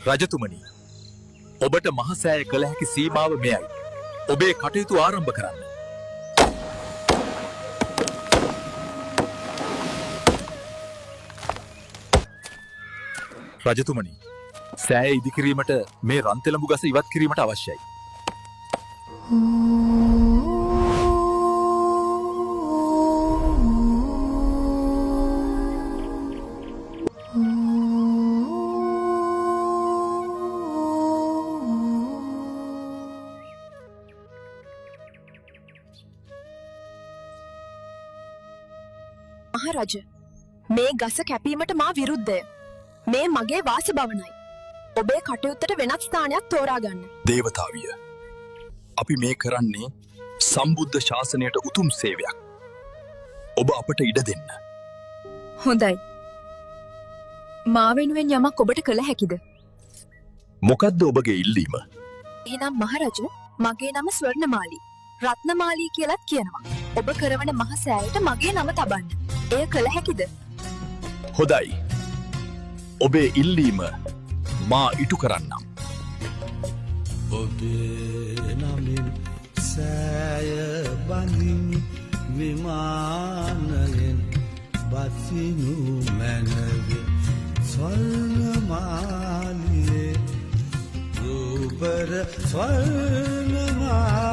රජතුමනි, ඔබට මහසෑය කළ හැකි සීමාව මෙයයි. ඔබේ කටයුතු ආරම්භ කරන්න. රජතුමනි, සෑය ඉදිකිරීමට මේ රන්තෙලඹු ගස ඉවත් කිරීමට අවශ්‍යයි. මහරජ, මේ ගස කැපීමට මා විරුද්ධය. මේ මගේ වාසභවනයි. ඔබේ කටයුත්තට වෙනත් ස්ථානයක් තෝරාගන්න. දේවතාවිය, අපි මේ කරන්නේ සම්බුද්ධ ශාසනයට උතුම් සේවයක්. ඔබ අපට ඉඩ දෙන්න. හොඳයි. මා වෙනුවෙන් යමක් ඔබට කළ හැකිද? මොකද්ද ඔබගේ ඉල්ලීම? එහෙනම් මහරජ, මගේ නම ස්වර්ණමාලී. රත්නමාලී කියලත් කියනවා. ඔබ කරවන මහ සෑයට මගේ නම තබන්න. එය කළ හැකිද? හොඳයි. ඔබේ ඉල්ලීම මා ඉටු කරන්නම්. ඔබේ නමින් සෑය බඳින් විමානයෙන් බසිනු මැනවේ ස්වර්ණමාලියේ රූපර ස්වර්ණමාලියේ